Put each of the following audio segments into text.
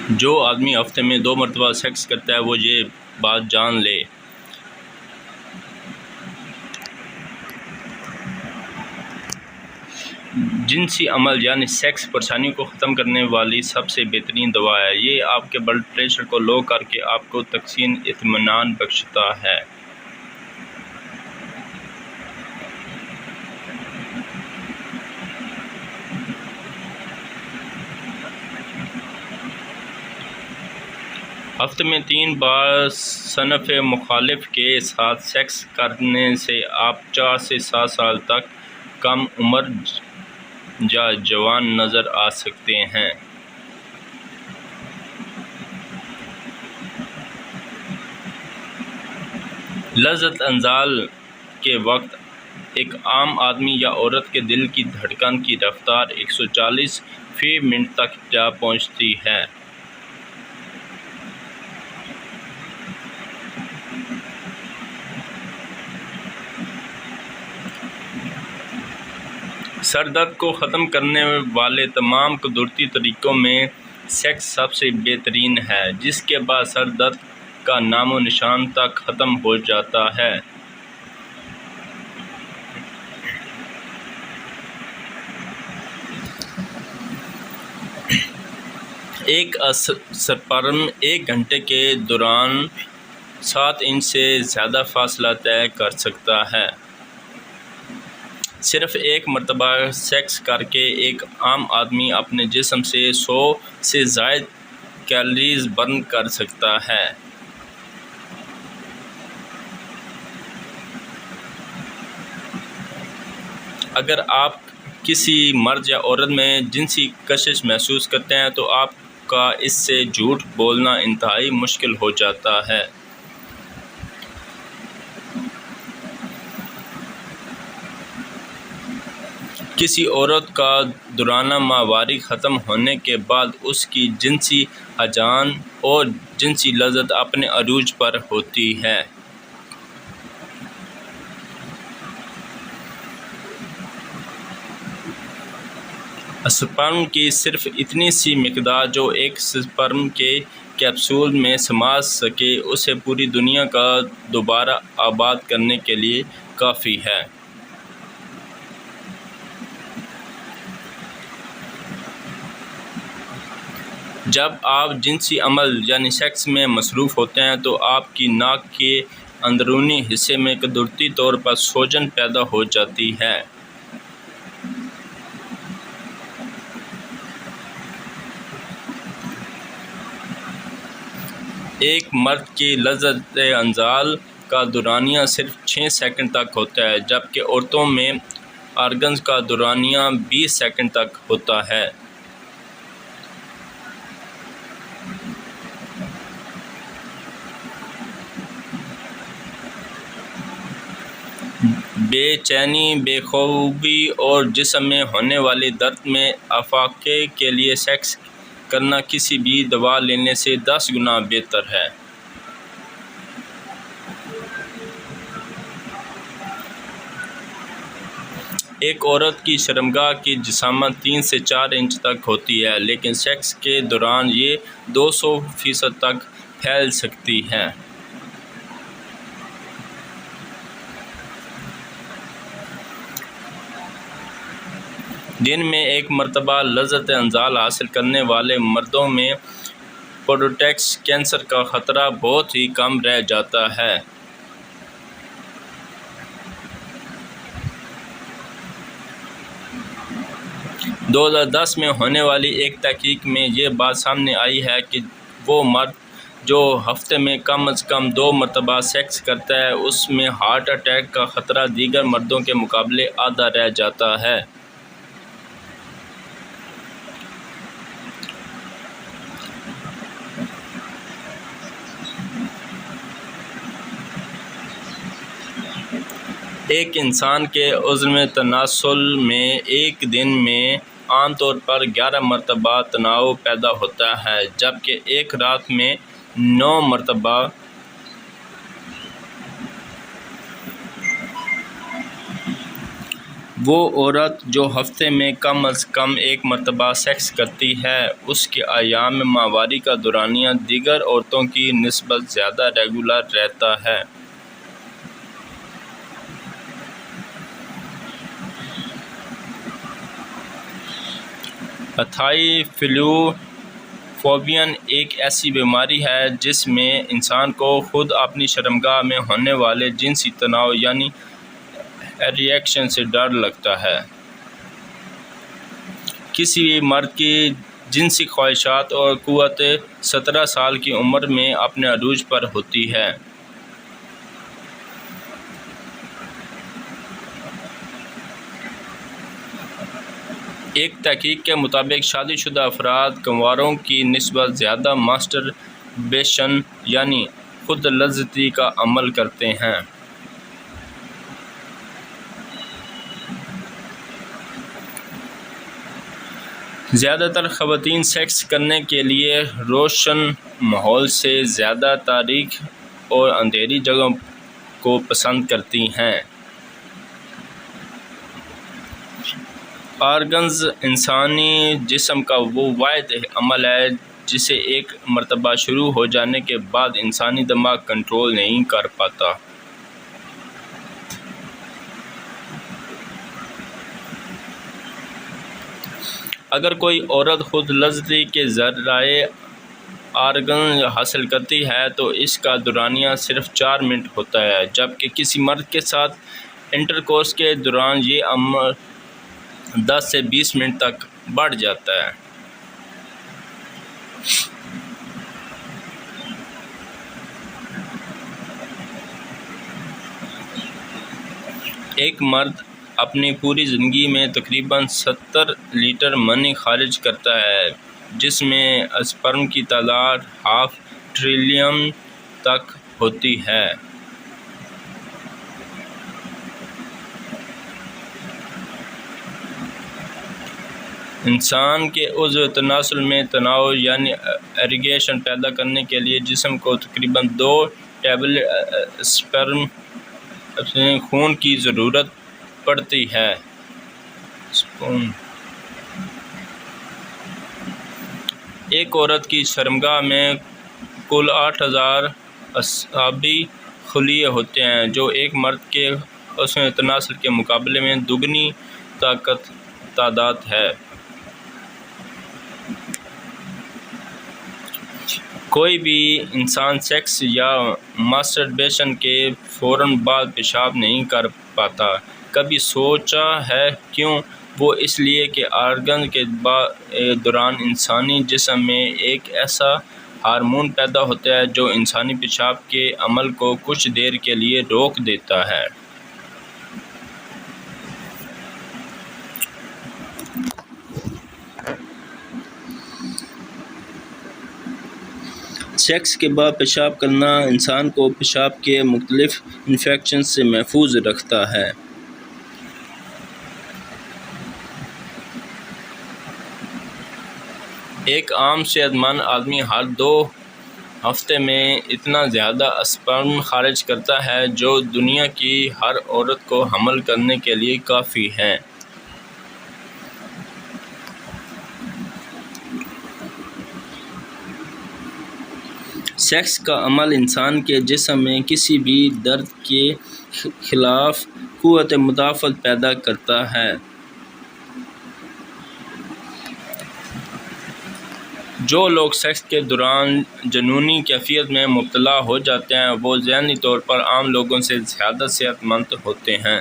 جو آدمی ہفتے میں 2 مرتبہ سیکس کرتا ہے وہ یہ بات جان لے۔ جنسی عمل یعنی سیکس پریشانی کو ختم کرنے والی سب سے بہترین دوا ہے۔ یہ آپ کے بلڈ پریشر کو لو کر کے آپ کو تسکین اطمینان بخشتا ہے۔ ہفتے میں 3 بار صنف مخالف کے ساتھ سیکس کرنے سے آپ 4 سے 7 سال تک کم عمر یا جوان نظر آ سکتے ہیں۔ لذت انزال کے وقت ایک عام آدمی یا عورت کے دل کی دھڑکن کی رفتار 140 فی منٹ تک جا پہنچتی ہے۔ سر درد کو ختم کرنے والے تمام قدرتی طریقوں میں سیکس سب سے بہترین ہے، جس کے بعد سر درد کا نام و نشان تک ختم ہو جاتا ہے۔ ایک سپرم 1 گھنٹے کے دوران 7 انچ سے زیادہ فاصلہ طے کر سکتا ہے۔ صرف 1 مرتبہ سیکس کر کے ایک عام آدمی اپنے جسم سے 100 سے زائد کیلوریز برن کر سکتا ہے۔ اگر آپ کسی مرد یا عورت میں جنسی کشش محسوس کرتے ہیں تو آپ کا اس سے جھوٹ بولنا انتہائی مشکل ہو جاتا ہے۔ کسی عورت کا دورانہ ماہواری ختم ہونے کے بعد اس کی جنسی ہیجان اور جنسی لذت اپنے عروج پر ہوتی ہے۔ سپرم کی صرف اتنی سی مقدار جو ایک سپرم کے کیپسول میں سما سکے اسے پوری دنیا کا دوبارہ آباد کرنے کے لیے کافی ہے۔ جب آپ جنسی عمل یعنی سیکس میں مصروف ہوتے ہیں تو آپ کی ناک کے اندرونی حصے میں قدرتی طور پر سوجن پیدا ہو جاتی ہے۔ ایک مرد کی لذت انزال کا دورانیہ صرف 6 سیکنڈ تک ہوتا ہے، جبکہ عورتوں میں آرگنز کا دورانیہ 20 سیکنڈ تک ہوتا ہے۔ بے چینی، بے خوابی اور جسم میں ہونے والی درد میں افاقے کے لیے سیکس کرنا کسی بھی دوا لینے سے 10 گنا بہتر ہے۔ ایک عورت کی شرمگاہ کی جسامت 3 سے 4 انچ تک ہوتی ہے، لیکن سیکس کے دوران یہ 200% تک پھیل سکتی ہے۔ دن میں 1 مرتبہ لذت انزال حاصل کرنے والے مردوں میں پروسٹیٹ کینسر کا خطرہ بہت ہی کم رہ جاتا ہے۔ 2010 میں ہونے والی ایک تحقیق میں یہ بات سامنے آئی ہے کہ وہ مرد جو ہفتے میں کم از کم 2 مرتبہ سیکس کرتا ہے اس میں ہارٹ اٹیک کا خطرہ دیگر مردوں کے مقابلے آدھا رہ جاتا ہے۔ ایک انسان کے عزم تناسل میں ایک دن میں عام طور پر 11 مرتبہ تناؤ پیدا ہوتا ہے، جبکہ ایک رات میں 9 مرتبہ۔ وہ عورت جو ہفتے میں کم از کم ایک مرتبہ سیکس کرتی ہے اس کے ایام ماہواری کا دورانیہ دیگر عورتوں کی نسبت زیادہ ریگولر رہتا ہے۔ اتھائی فلو فوبین ایک ایسی بیماری ہے جس میں انسان کو خود اپنی شرمگاہ میں ہونے والے جنسی تناؤ یعنی ایریکشن سے ڈر لگتا ہے۔ کسی بھی مرد کی جنسی خواہشات اور قوت 17 سال کی عمر میں اپنے عروج پر ہوتی ہے۔ ایک تحقیق کے مطابق شادی شدہ افراد کنواروں کی نسبت زیادہ ماسٹربیشن یعنی خود لذتی کا عمل کرتے ہیں۔ زیادہ تر خواتین سیکس کرنے کے لیے روشن ماحول سے زیادہ تاریک اور اندھیری جگہوں کو پسند کرتی ہیں۔ آرگنز انسانی جسم کا وہ واحد عمل ہے جسے ایک مرتبہ شروع ہو جانے کے بعد انسانی دماغ کنٹرول نہیں کر پاتا۔ اگر کوئی عورت خود لذتی کے ذرائع آرگن حاصل کرتی ہے تو اس کا دورانیہ صرف 4 منٹ ہوتا ہے، جبکہ کسی مرد کے ساتھ انٹرکورس کے دوران یہ عمر 10 سے 20 منٹ تک بڑھ جاتا ہے۔ ایک مرد اپنی پوری زندگی میں تقریباً 70 لیٹر منی خارج کرتا ہے، جس میں اسپرم کی تعداد 0.5 ٹریلین تک ہوتی ہے۔ انسان کے عضو تناسل میں تناؤ یعنی ایریگیشن پیدا کرنے کے لیے جسم کو تقریباً 2 ٹیبلٹ اسپرم خون کی ضرورت پڑتی ہے۔ ایک عورت کی شرمگاہ میں کل 8000 اعصابی خلیے ہوتے ہیں، جو ایک مرد کے عضو تناسل کے مقابلے میں دوگنی تعداد ہے۔ کوئی بھی انسان سیکس یا ماسٹربیشن کے فوراً بعد پیشاب نہیں کر پاتا۔ کبھی سوچا ہے کیوں؟ وہ اس لیے کہ آرگن کے دوران انسانی جسم میں ایک ایسا ہارمون پیدا ہوتا ہے جو انسانی پیشاب کے عمل کو کچھ دیر کے لیے روک دیتا ہے۔ سیکس کے بعد پیشاب کرنا انسان کو پیشاب کے مختلف انفیکشن سے محفوظ رکھتا ہے۔ ایک عام صحت مند آدمی ہر 2 ہفتے میں اتنا زیادہ اسپرم خارج کرتا ہے جو دنیا کی ہر عورت کو حمل کرنے کے لیے کافی ہے۔ سیکس کا عمل انسان کے جسم میں کسی بھی درد کے خلاف قوت مدافعت پیدا کرتا ہے۔ جو لوگ سیکس کے دوران جنونی کیفیت میں مبتلا ہو جاتے ہیں وہ ذہنی طور پر عام لوگوں سے زیادہ صحت مند ہوتے ہیں۔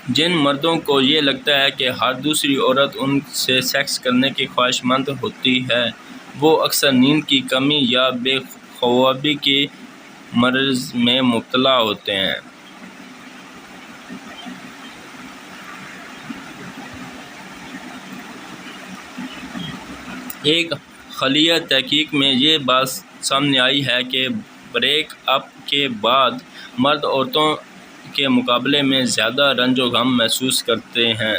جن مردوں کو یہ لگتا ہے کہ ہر دوسری عورت ان سے سیکس کرنے کی خواہش مند ہوتی ہے، وہ اکثر نیند کی کمی یا بے خوابی کے مرض میں مبتلا ہوتے ہیں۔ ایک حالیہ تحقیق میں یہ بات سامنے آئی ہے کہ بریک اپ کے بعد مرد عورتوں کے مقابلے میں زیادہ رنج و غم محسوس کرتے ہیں۔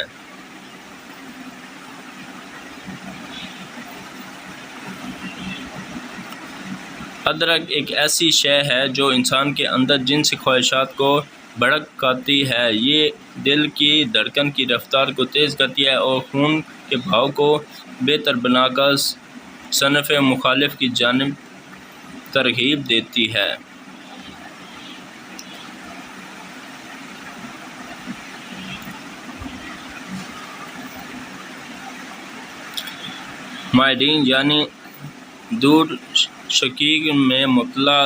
ادرک ایک ایسی شے ہے جو انسان کے اندر جنسی خواہشات کو بھڑکاتی ہے۔ یہ دل کی دھڑکن کی رفتار کو تیز کرتی ہے اور خون کے بہاؤ کو بہتر بنا کر صنف مخالف کی جانب ترغیب دیتی ہے۔ مائڈین یعنی دودھ شقیق میں مبتلا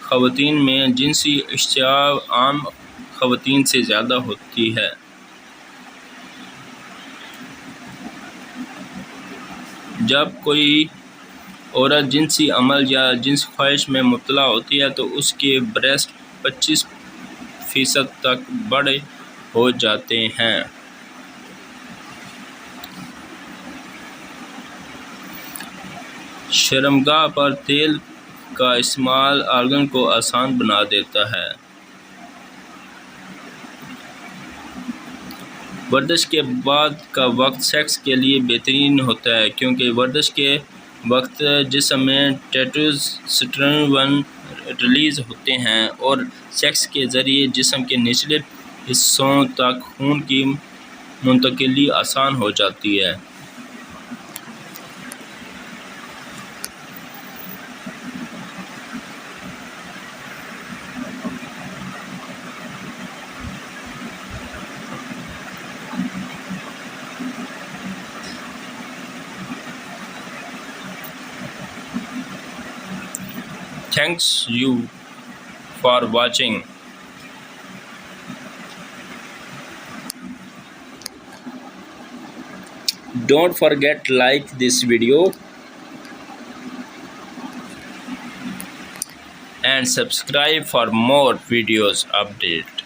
خواتین میں جنسی اشتہا عام خواتین سے زیادہ ہوتی ہے۔ جب کوئی عورت جنسی عمل یا جنسی خواہش میں مبتلا ہوتی ہے تو اس کے بریسٹ 25% تک بڑے ہو جاتے ہیں۔ شرمگاہ پر تیل کا استعمال آرگن کو آسان بنا دیتا ہے۔ ورزش کے بعد کا وقت سیکس کے لیے بہترین ہوتا ہے کیونکہ ورزش کے وقت جسم میں ٹیسٹوسٹیرون ریلیز ہوتے ہیں اور سیکس کے ذریعے جسم کے نچلے حصوں تک خون کی منتقلی آسان ہو جاتی ہے۔ Thanks you for watching. Don't forget to like this video and subscribe for more videos update.